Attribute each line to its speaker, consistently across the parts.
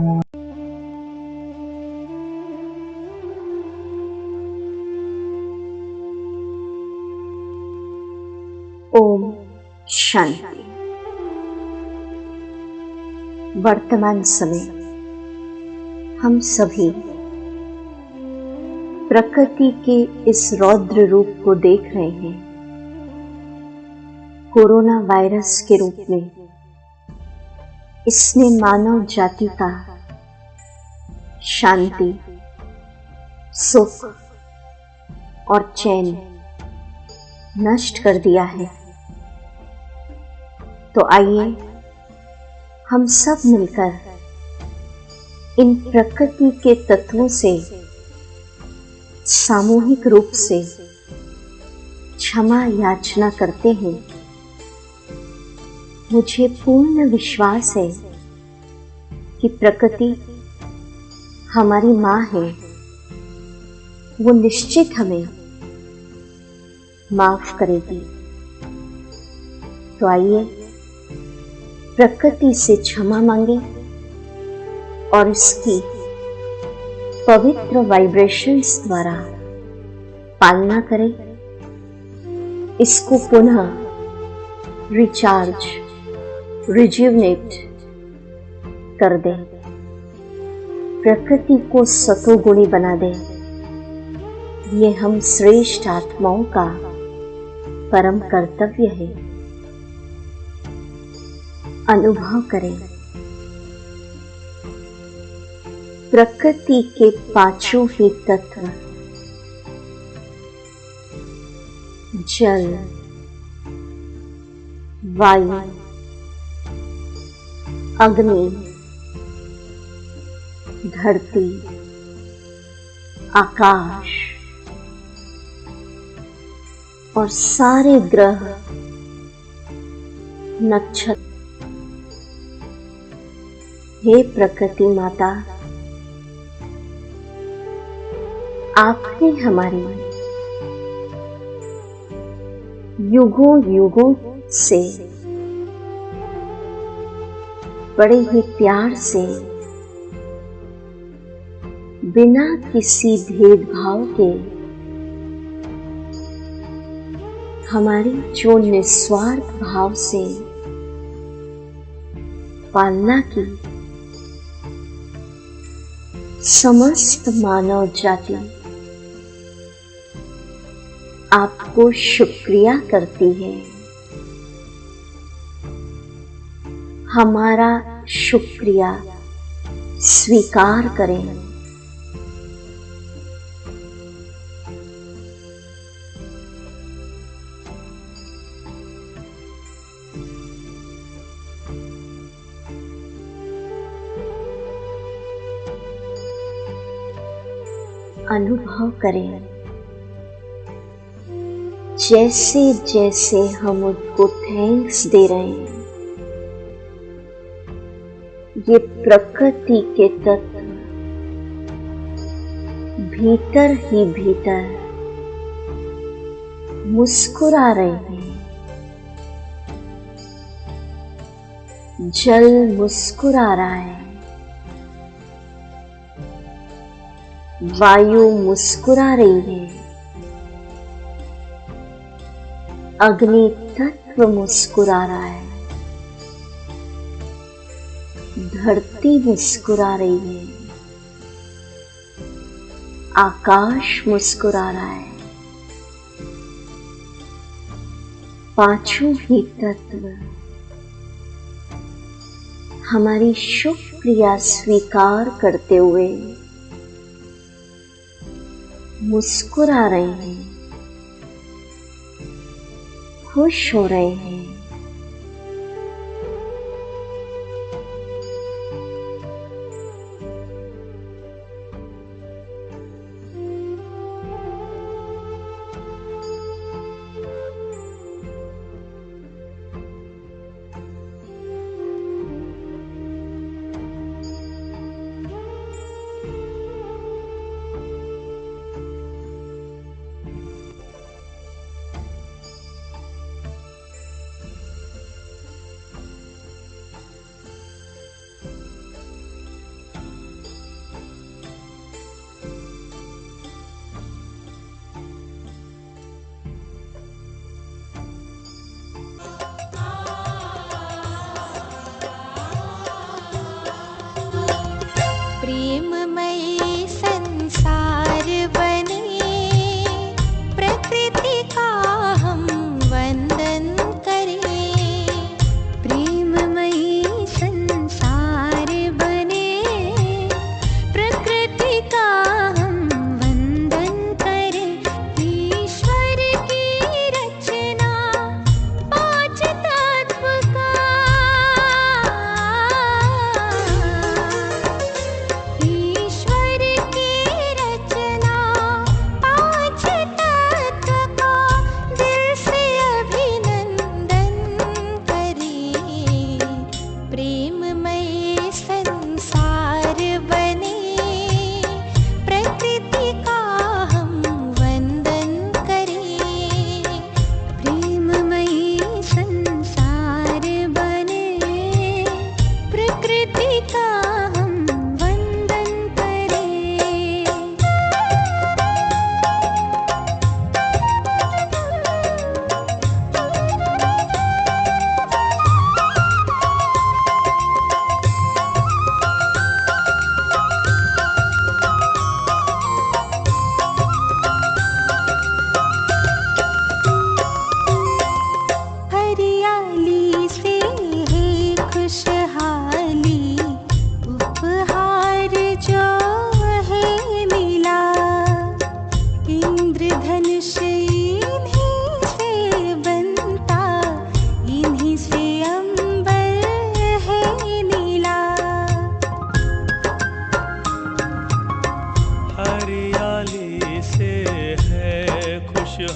Speaker 1: ओम शांति। वर्तमान समय हम सभी प्रकृति के इस रौद्र रूप को देख रहे हैं। कोरोना वायरस के रूप में इसने मानव जाति का शांति, सुख और चैन नष्ट कर दिया है। तो आइए हम सब मिलकर इन प्रकृति के तत्वों से सामूहिक रूप से क्षमा याचना करते हैं। मुझे पूर्ण विश्वास है कि प्रकृति हमारी माँ है, वो निश्चित हमें माफ करेगी। तो आइए प्रकृति से क्षमा मांगे और इसकी पवित्र वाइब्रेशंस द्वारा पालना करें। इसको पुनः रिचार्ज, रिज्यूवनेट कर दें। प्रकृति को सतोगुणी बना दें। ये हम श्रेष्ठ आत्माओं का परम कर्तव्य है। अनुभव करें प्रकृति के पांचों ही तत्व, जल, वायु, अग्नि, धरती, आकाश और सारे ग्रह, नक्षत्र। हे प्रकृति माता, आपने हमारी युगों युगों से बड़े ही प्यार से, बिना किसी भेदभाव के हमारी जो निस्वार्थ भाव से पालना की, समस्त मानव जाति आपको शुक्रिया करती है। हमारा शुक्रिया स्वीकार करें। अनुभव करें जैसे जैसे हम उनको थैंक्स दे रहे हैं, ये प्रकृति के तत्व भीतर ही भीतर मुस्कुरा रहे हैं। जल मुस्कुरा रहा है, वायु मुस्कुरा रही है, अग्नि तत्व मुस्कुरा रहा है, धरती मुस्कुरा रही है, आकाश मुस्कुरा रहा है। पांचों ही तत्व हमारी शुक्रिया स्वीकार करते हुए मुस्कुरा रहे हैं, खुश हो रहे हैं।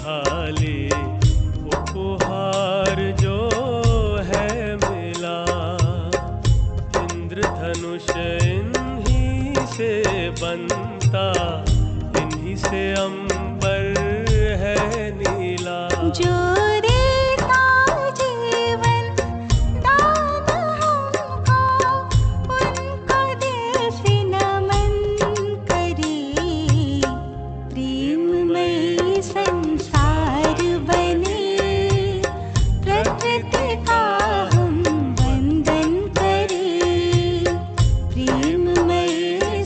Speaker 2: खाली उपहार जो है मिला। इंद्रधनुष इन्हीं से बनता, इन्हीं से अंबर है नीला।
Speaker 3: जो देता जीवन दान हमको, उनको दिल से नमन करे। प्रेममय संसार बने, प्रकृति का हम वंदन करें। प्रेममय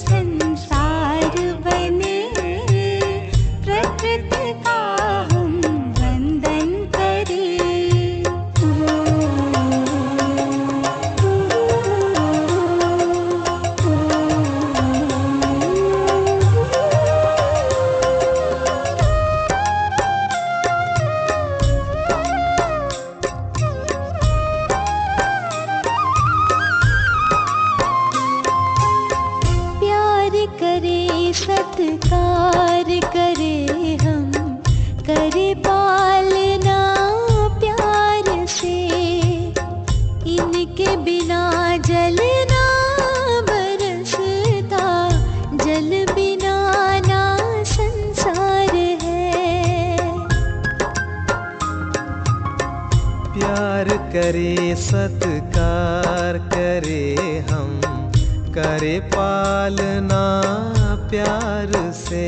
Speaker 3: संसार बने, प्रकृति का हम वंदन करें। प्यार करे सत्कार करे हम, करे पालना प्यार से। इनके बिना जलना बरसता, जल बिना ना संसार है।
Speaker 4: प्यार करे सत्कार करे हम, करे पालना प्यार से।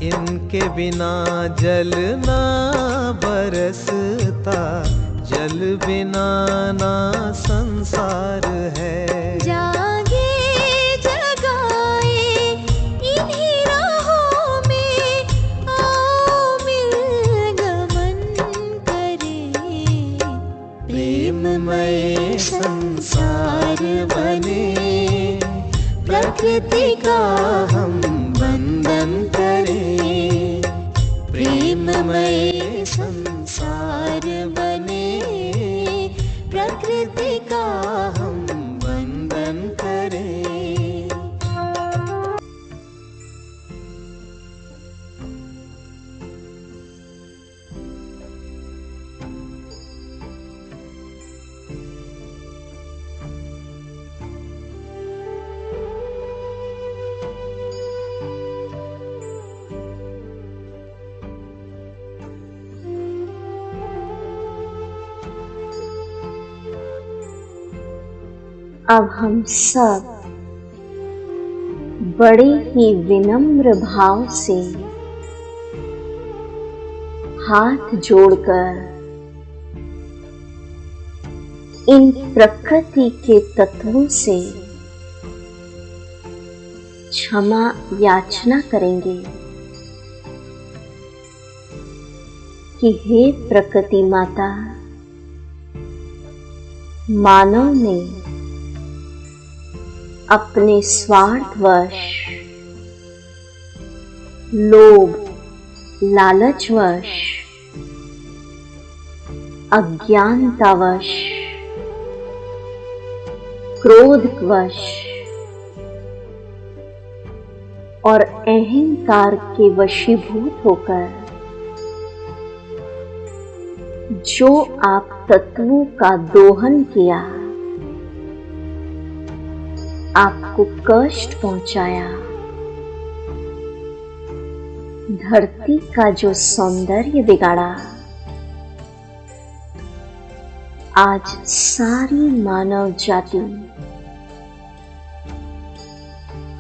Speaker 4: इनके बिना जलना बरसता, जल बिना ना संसार है।
Speaker 3: जागे जगाए इन्हीं राहों में, आओ मिल गमन करें।
Speaker 4: प्रेममय संसार बने, प्रकृति का हम वंदन करें। प्रेममय संसार बने, प्रकृति का हम वंदन करें।
Speaker 1: अब हम सब बड़े ही विनम्र भाव से हाथ जोड़कर इन प्रकृति के तत्वों से क्षमा याचना करेंगे कि हे प्रकृति माता, मानव ने अपने स्वार्थवश, लोभ लालचवश, अज्ञानतावश, क्रोधवश और अहंकार के वशीभूत होकर जो आप तत्वों का दोहन किया, आपको कष्ट पहुंचाया, धरती का जो सौंदर्य बिगाड़ा, आज सारी मानव जाति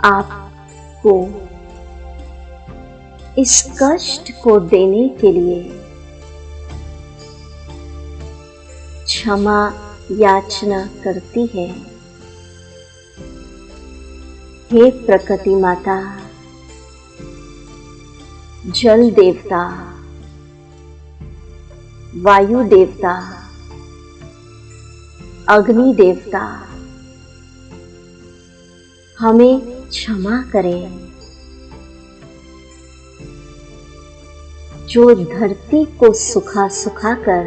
Speaker 1: आपको इस कष्ट को देने के लिए क्षमा याचना करती है। हे प्रकृति माता, जल देवता, वायु देवता, अग्नि देवता, हमें क्षमा करें। जो धरती को सुखा सुखा कर,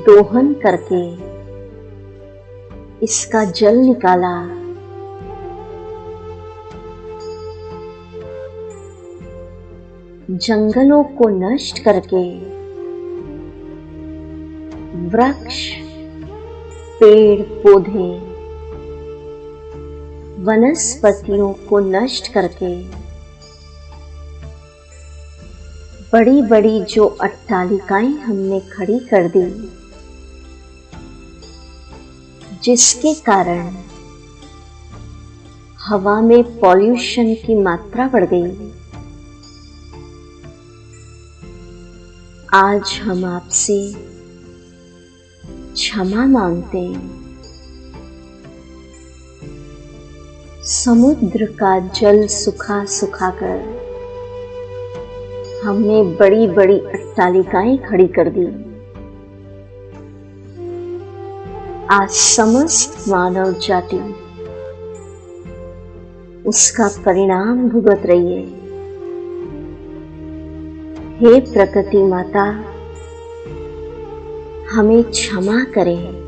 Speaker 1: दोहन करके इसका जल निकाला, जंगलों को नष्ट करके वृक्ष, पेड़ पौधे, वनस्पतियों को नष्ट करके बड़ी बड़ी जो अट्टालिकाएं हमने खड़ी कर दी, जिसके कारण हवा में पॉल्यूशन की मात्रा बढ़ गई। आज हम आपसे क्षमा मांगते हैं। समुद्र का जल सुखा सुखाकर हमने बड़ी बड़ी अट्टालिकाएं खड़ी कर दी। आज समस्त मानव जाति उसका परिणाम भुगत रही है। हे प्रकृति माता, हमें क्षमा करें।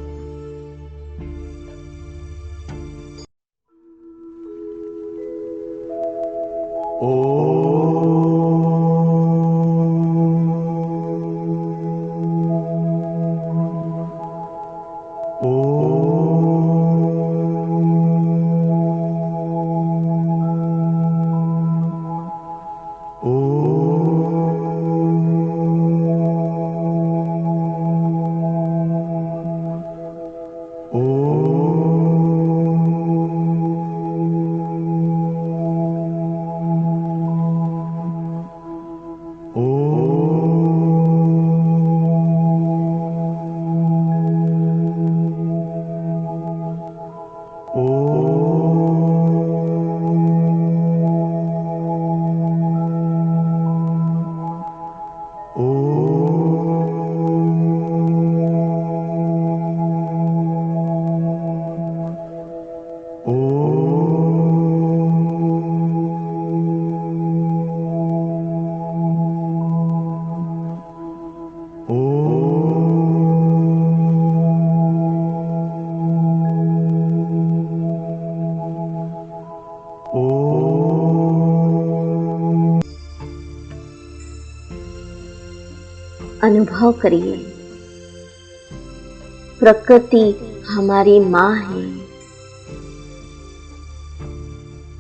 Speaker 1: अनुभव करिए, प्रकृति हमारी माँ है।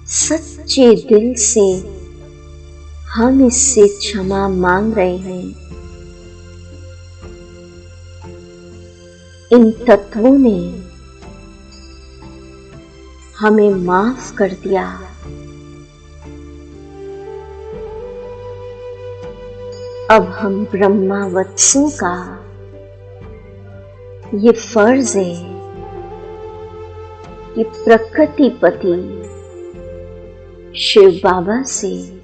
Speaker 1: सच्चे दिल से हम इससे क्षमा मांग रहे हैं। इन तत्वों ने हमें माफ कर दिया। अब हम ब्रह्मावत्सों का ये फर्ज है कि प्रकृतिपति शिव बाबा से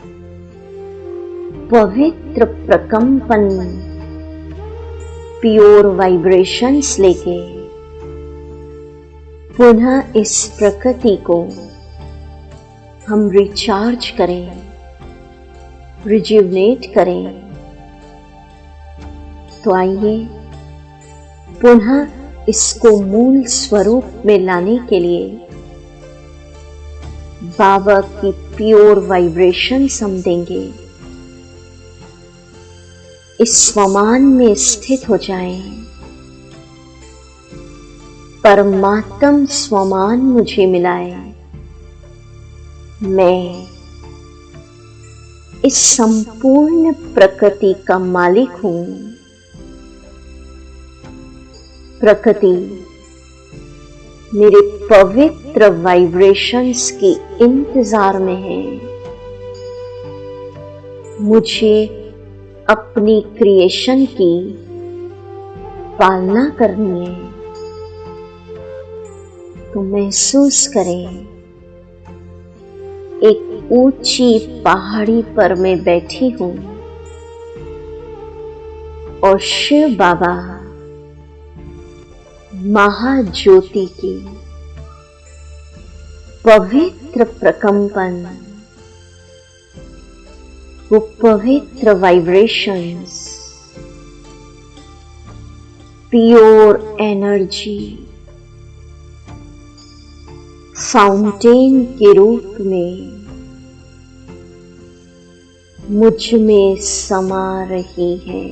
Speaker 1: पवित्र प्रकंपन, प्योर वाइब्रेशंस लेके पुनः इस प्रकृति को हम रिचार्ज करें, रिजुवनेट करें। तो आइए पुनः इसको मूल स्वरूप में लाने के लिए बाबा की प्योर वाइब्रेशंस हम देंगे। इस स्वमान में स्थित हो जाएं। परमात्म स्वमान मुझे मिलाए। मैं इस संपूर्ण प्रकृति का मालिक हूं। प्रकृति मेरे पवित्र वाइब्रेशंस के इंतजार में है। मुझे अपनी क्रिएशन की पालना करनी है। तो महसूस करें, एक ऊंची पहाड़ी पर मैं बैठी हूं और शिव बाबा महाज्योति की पवित्र प्रकंपन, वो पवित्र वाइब्रेशंस, प्योर एनर्जी फाउंटेन के रूप में मुझ में समा रही है।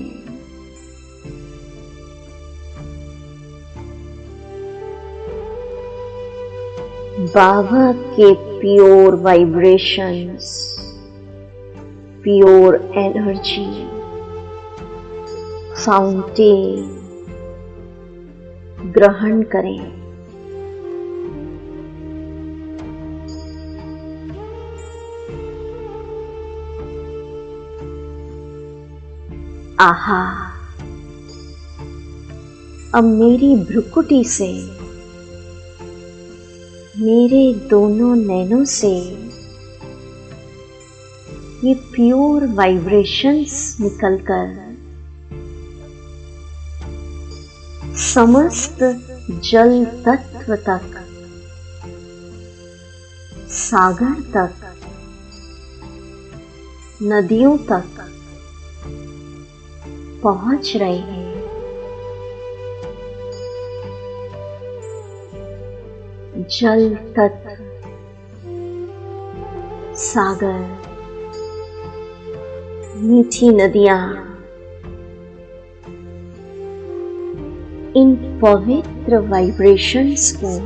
Speaker 1: बाबा के pure vibrations, pure energy fountain ग्रहण करें। आहा, अब मेरी भ्रुकुटी से, मेरे दोनों नैनों से ये प्योर वाइब्रेशंस निकलकर समस्त जल तत्व तक, सागर तक, नदियों तक पहुंच रहे हैं। जल तत्व, सागर, मीठी नदियां इन पवित्र वाइब्रेशंस को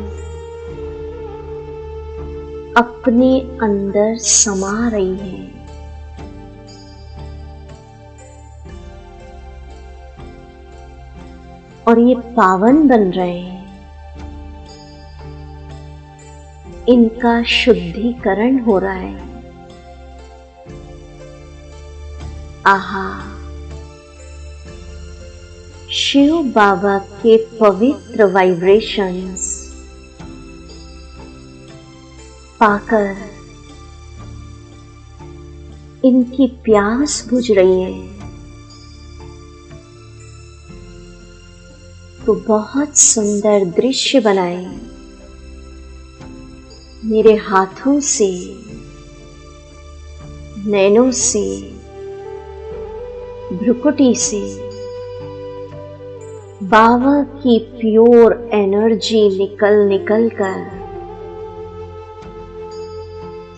Speaker 1: अपने अंदर समा रही है। और ये पावन बन रहे हैं। इनका शुद्धिकरण हो रहा है। आहा, शिव बाबा के पवित्र वाइब्रेशंस पाकर इनकी प्यास बुझ रही है। तो बहुत सुंदर दृश्य बनाए। मेरे हाथों से, नैनों से, भ्रुकुटी से बाबा की प्योर एनर्जी निकल कर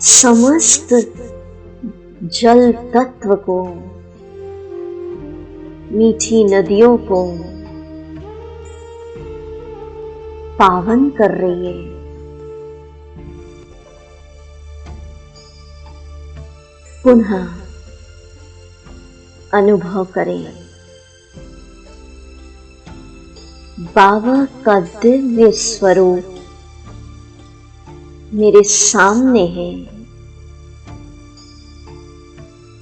Speaker 1: समस्त जल तत्व को, मीठी नदियों को पावन कर रही है। पुनः अनुभव करें, बाबा का दिव्य स्वरूप मेरे सामने है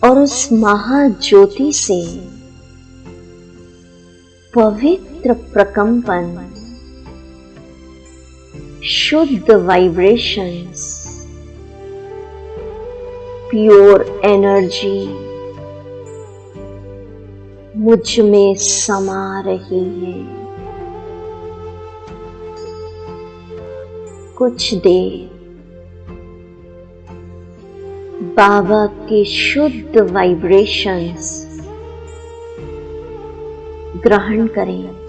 Speaker 1: और उस महाज्योति से पवित्र प्रकंपन, शुद्ध वाइब्रेशंस, प्योर एनर्जी मुझ में समा रही है। कुछ देर बाबा के शुद्ध वाइब्रेशंस ग्रहण करें।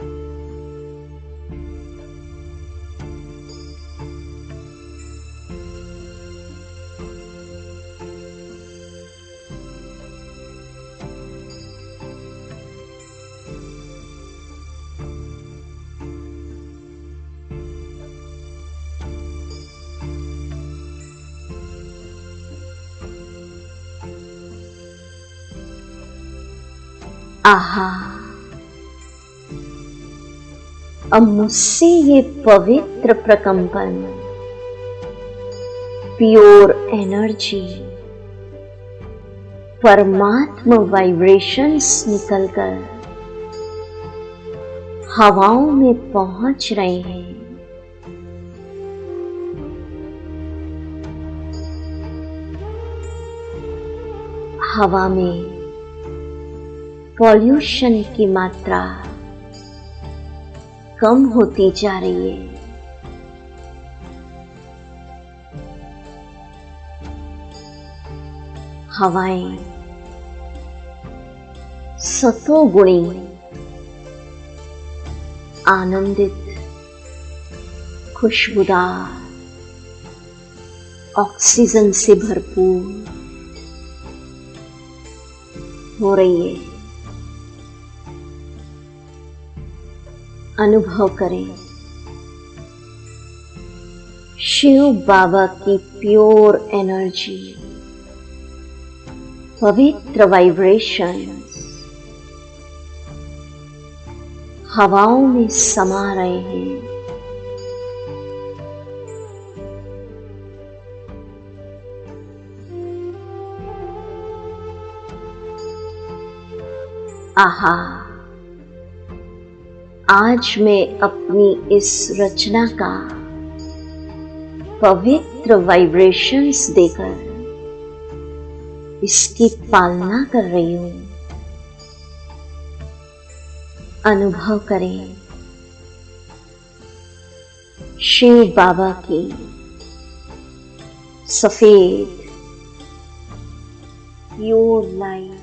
Speaker 1: आहा, अब मुझसे ये पवित्र प्रकंपन, प्योर एनर्जी, परमात्मा वाइब्रेशंस निकलकर हवाओं में पहुंच रहे हैं। हवा में पॉल्यूशन की मात्रा कम होती जा रही है। हवाएं सतोगुणी, आनंदित, खुशबूदार, ऑक्सीजन से भरपूर, हो रही है। अनुभव करें शिव बाबा की प्योर एनर्जी, पवित्र वाइब्रेशंस हवाओं में समा रहे हैं। आहा, आज मैं अपनी इस रचना का पवित्र वाइब्रेशंस देकर इसकी पालना कर रही हूं। अनुभव करें शिव बाबा की सफेद प्योर लाइट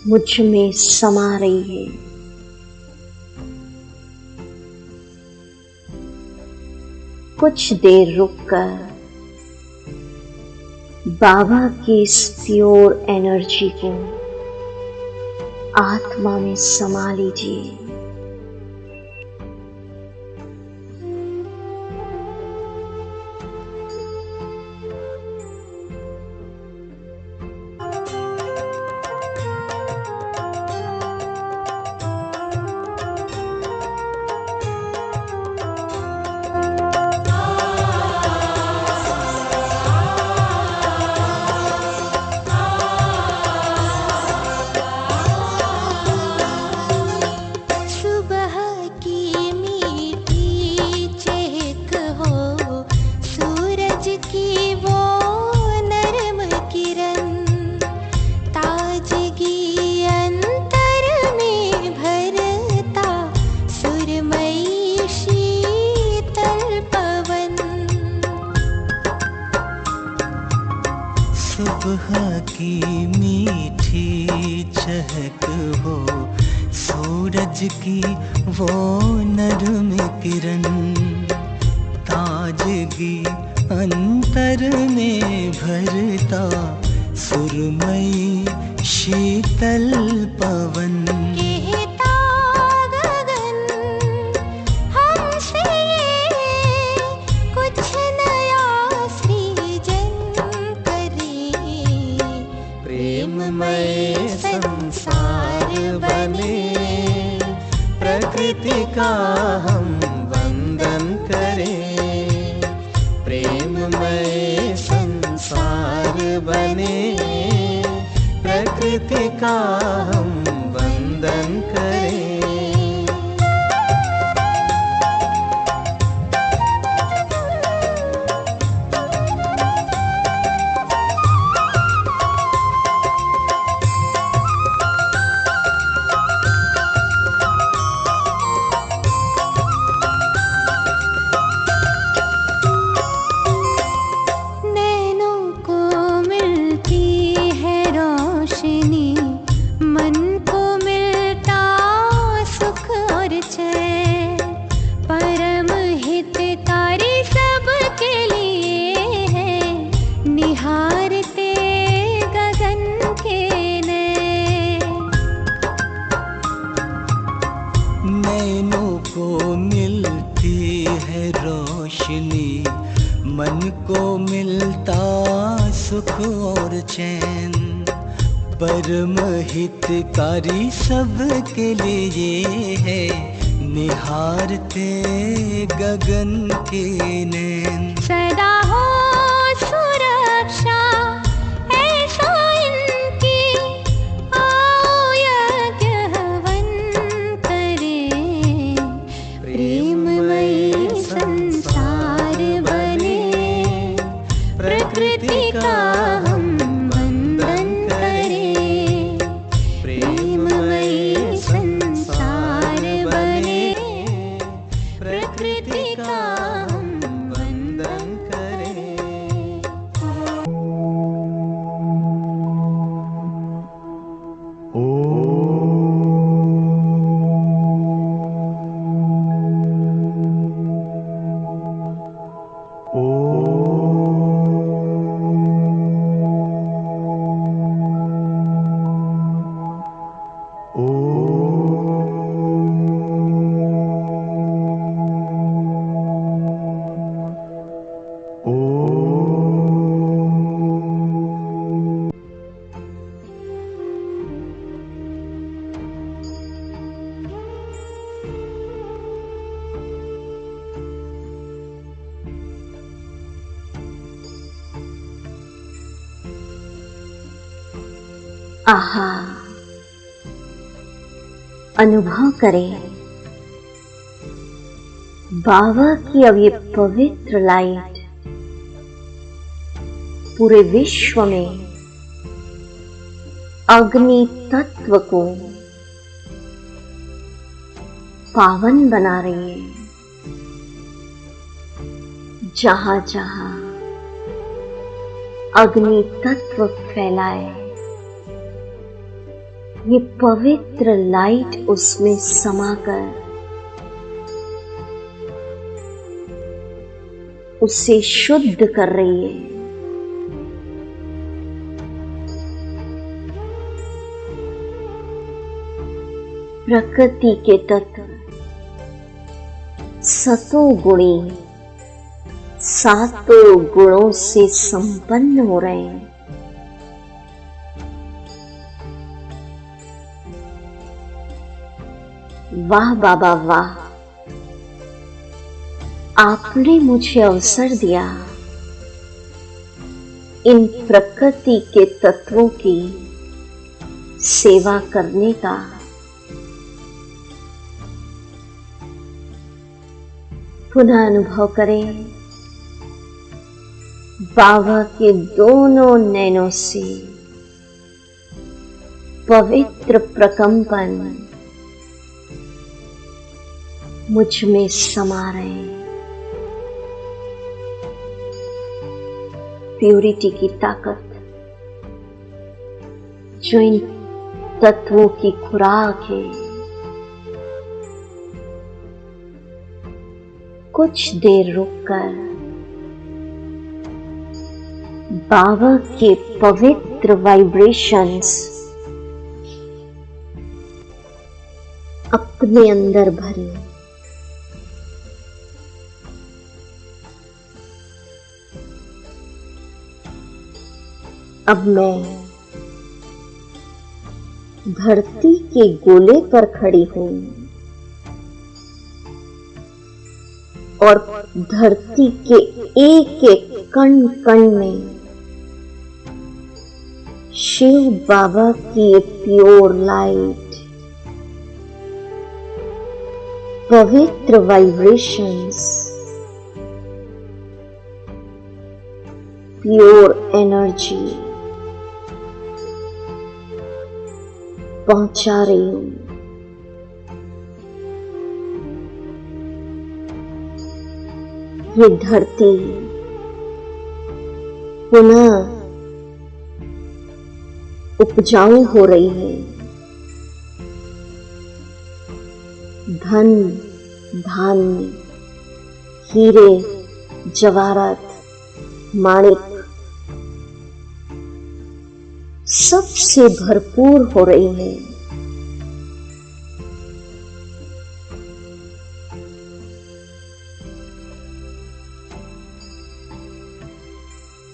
Speaker 1: मुझ में समा रही है। कुछ देर रुककर बाबा की इस प्योर एनर्जी को आत्मा में समा लीजिए।
Speaker 4: सुबह की मीठी चहक हो, सूरज की वो नरम किरण, ताजगी अंतर में भरता सुरमई शीतल पवन।
Speaker 3: कहता गगन हमसे कुछ नया सृजन करे,
Speaker 4: प्रेममय संसार बने, प्रकृति का हम वंदन करें। प्रेममय संसार बने, प्रकृति का हम वंदन करें। नैनों को मिलती है रोशनी, मन को मिलता सुख और चैन, परम हितकारी सबके लिए है, निहारते गगन के नैन।
Speaker 3: सदा हो सुरक्षा ऐसा इनकी, आओ यज्ञ हवन करें। प्रेममय संसार बने, प्रकृति का हम वंदन करें। प्रेममय संसार बने, प्रकृति का हम वंदन करें।
Speaker 1: आहा, अनुभव करें बाबा की अब ये पवित्र लाइट पूरे विश्व में अग्नि तत्व को पावन बना रही है। जहां जहां अग्नि तत्व फैलाए, ये पवित्र लाइट उसमें समाकर उसे शुद्ध कर रही है। प्रकृति के तत्व सतोगुणी सातों गुणों से संपन्न हो रहे हैं। वाह बाबा वाह, आपने मुझे अवसर दिया इन प्रकृति के तत्वों की सेवा करने का। पुनः अनुभव करें बाबा के दोनों नैनों से पवित्र प्रकंपन मुझ में समा रहे। प्यूरिटी की ताकत जो इन तत्वों की खुराक है, कुछ देर रुककर बाबा के पवित्र वाइब्रेशंस अपने अंदर भरे। अब मैं धरती के गोले पर खड़ी हूं और धरती के एक एक कण कण में शिव बाबा की प्योर लाइट, पवित्र वाइब्रेशंस, प्योर एनर्जी पहुंचा रही हूं। ये धरती पुनः उपजाऊ हो रही है। धन धान्य, हीरे जवाहरात, माणिक सबसे भरपूर हो रही है।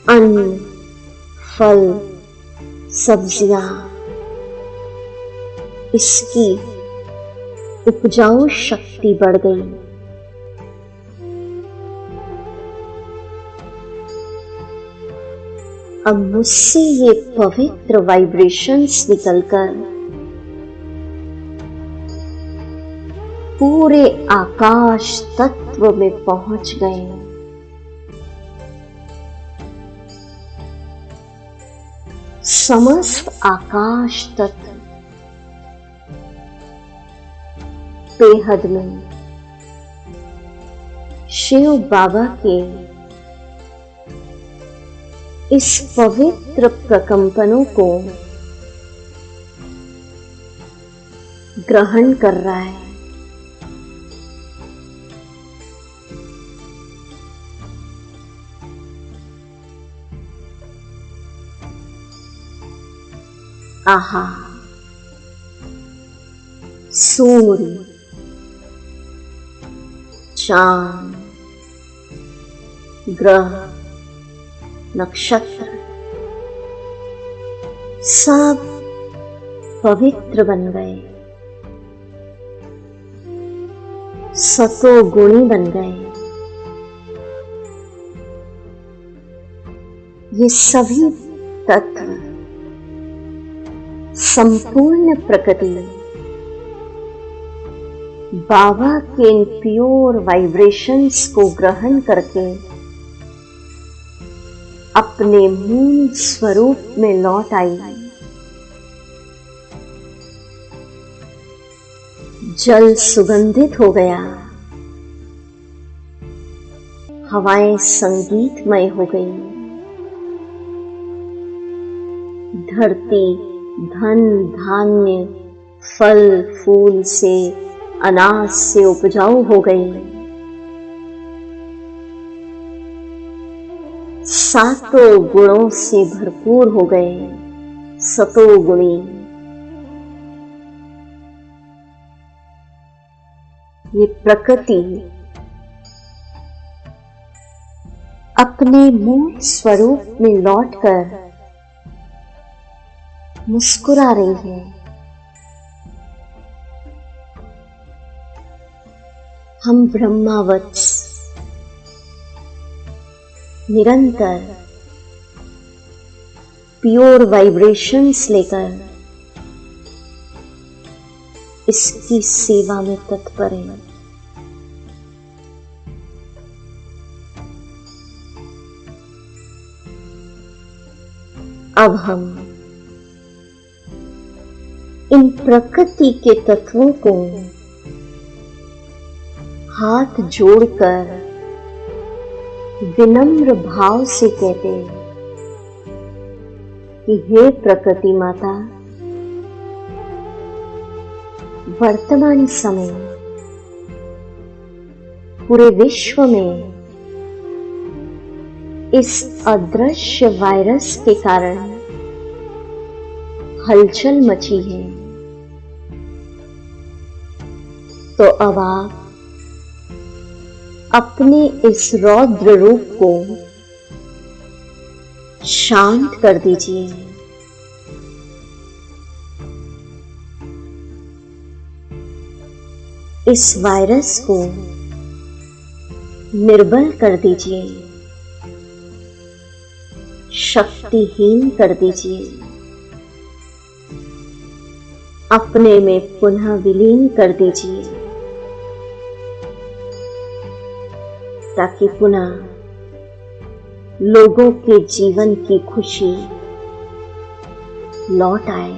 Speaker 1: अन्न, फल, सब्जियां, इसकी उपजाऊ शक्ति बढ़ गई। अब मुझसे ये पवित्र वाइब्रेशंस निकलकर पूरे आकाश तत्व में पहुंच गए। समस्त आकाश तत्व बेहद में शिव बाबा के इस पवित्र प्रकंपनों को ग्रहण कर रहा है। आहा, सूर्य, चांद, ग्रह, नक्षत्र सब पवित्र बन गए, सतो गुणी बन गए। ये सभी तत्व संपूर्ण प्रकृति बाबा के इन प्योर वाइब्रेशंस को ग्रहण करके अपने मूल स्वरूप में लौट आई। जल सुगंधित हो गया, हवाएं संगीतमय हो गई, धरती धन धान्य फल फूल से अनाज से उपजाऊ हो गई, सातों गुणों से भरपूर हो गए, सतोगुणी। ये प्रकृति अपने मूल स्वरूप में लौटकर मुस्कुरा रही है। हम ब्रह्मावत्स निरंतर प्योर वाइब्रेशंस लेकर इसकी सेवा में तत्पर हैं। अब हम इन प्रकृति के तत्वों को हाथ जोड़कर विनम्र भाव से कहते कि हे प्रकृति माता, वर्तमान समय पूरे विश्व में इस अदृश्य वायरस के कारण हलचल मची है, तो अब आप अपने इस रौद्र रूप को शांत कर दीजिए। इस वायरस को निर्बल कर दीजिए, शक्तिहीन कर दीजिए, अपने में पुनः विलीन कर दीजिए, ताकि पुनः लोगों के जीवन की खुशी लौट आए।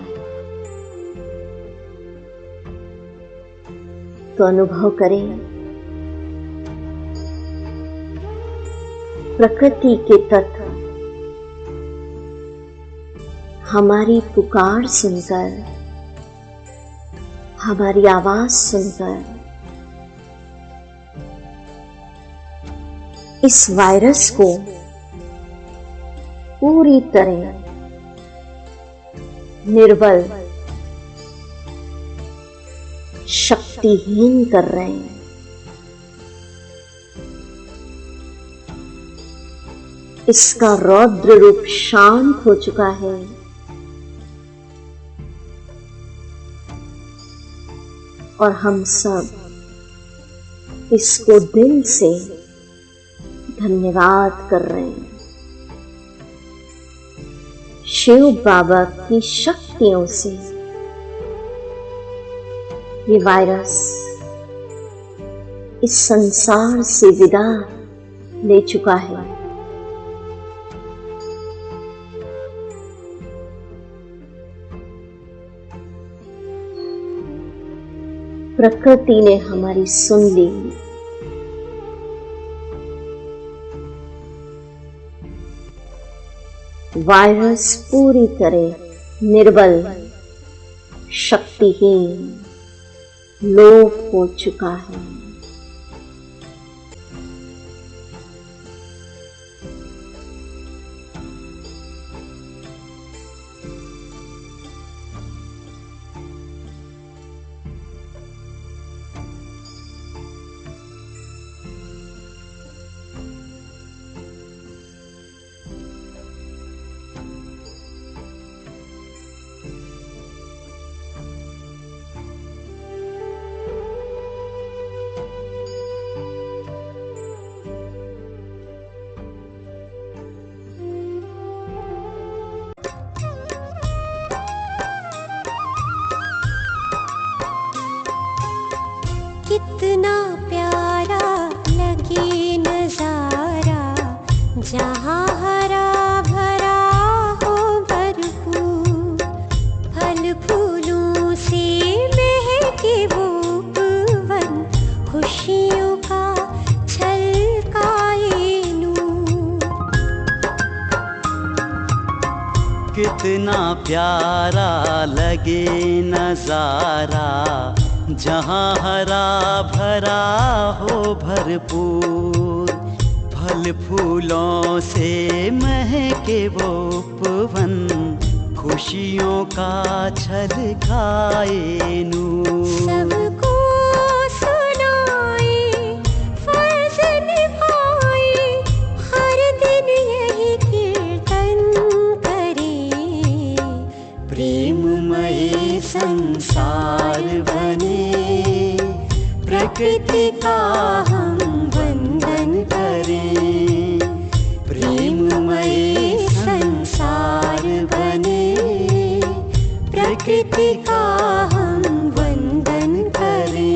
Speaker 1: तो अनुभव करें, प्रकृति के तत्व हमारी पुकार सुनकर, हमारी आवाज सुनकर इस वायरस को पूरी तरह निर्बल, शक्तिहीन कर रहे हैं। इसका रौद्र रूप शांत हो चुका है। और हम सब इसको दिल से धन्यवाद कर रहे हैं। शिव बाबा की शक्तियों से ये वायरस इस संसार से विदा ले चुका है। प्रकृति ने हमारी सुन ली। वायरस पूरी तरह निर्बल, शक्तिहीन, लोप हो चुका है।
Speaker 4: कितना प्यारा लगे नजारा, जहाँ हरा भरा हो भरपूर, फल फूलों से महके वो उपवन, खुशियों का छलकाए नूर।
Speaker 3: सबको सुनाए फर्ज निभाए, हर दिन यही कीर्तन करे,
Speaker 4: प्रेममय संसार बने, प्रकृति का हम वंदन करें। प्रेममय संसार बने, प्रकृति का हम वंदन करें।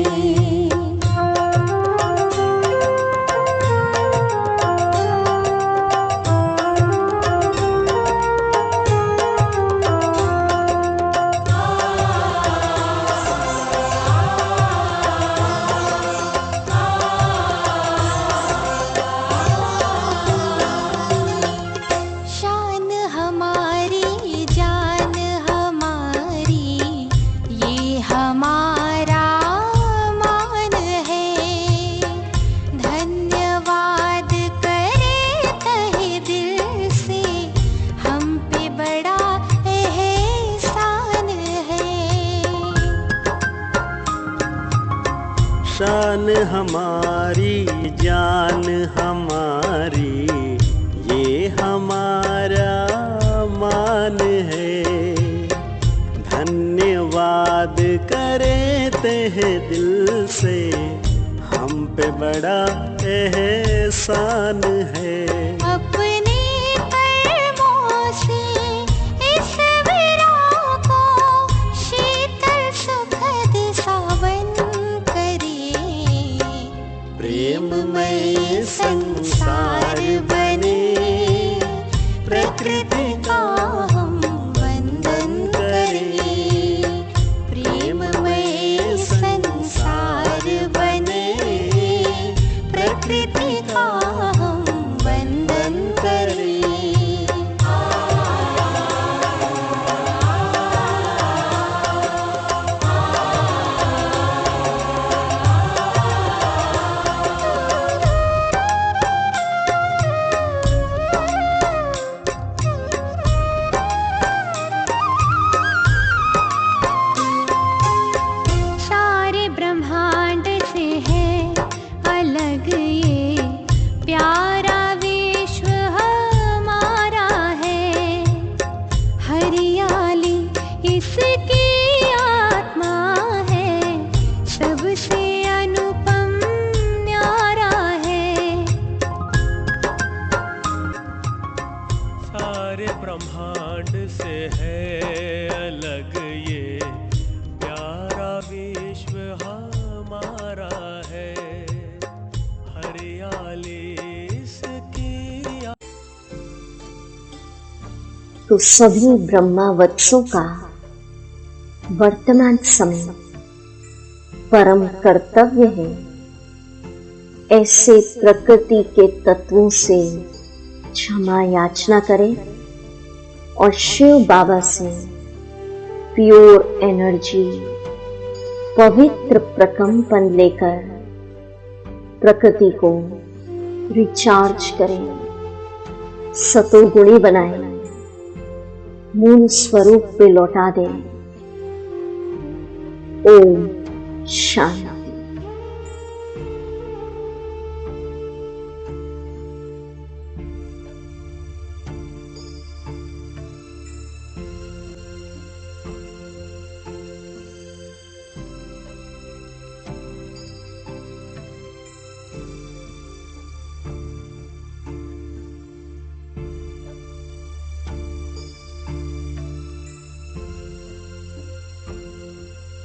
Speaker 3: शान हमारी जान हमारी, ये हमारा मान है। धन्यवाद करे तहे दिल से, हम पे बड़ा एहसान है।
Speaker 2: शान हमारी जान हमारी, ये हमारा मान है। धन्यवाद करे तहे दिल से, हम पे बड़ा एहसान है।
Speaker 3: अपने कर्मों से इस विरह को शीतल सुखद सावन करे,
Speaker 2: प्रेममय संसार बने, प्रकृति का
Speaker 3: हम वंदन करें। प्रेममय संसार बने, प्रकृति का हम वंदन करें। सारे ब्रह्मांड से है अलग ये प्यारा विश्व हमारा है। हरियाली इसकी आत्मा है, सबसे अनुपम न्यारा है।
Speaker 2: सारे ब्रह्मांड से है अलग ये प्यारा विश्व हमारा है। हरियाली इसकी
Speaker 1: तो सभी ब्रह्मावत्सों का वर्तमान समय परम कर्तव्य है ऐसे प्रकृति के तत्वों से क्षमा याचना करें और शिव बाबा से प्योर एनर्जी, पवित्र प्रकंपन लेकर प्रकृति को रिचार्ज करें, सतोगुणी बनाएं, मूल स्वरूप पे लौटा दें। ओम शांति।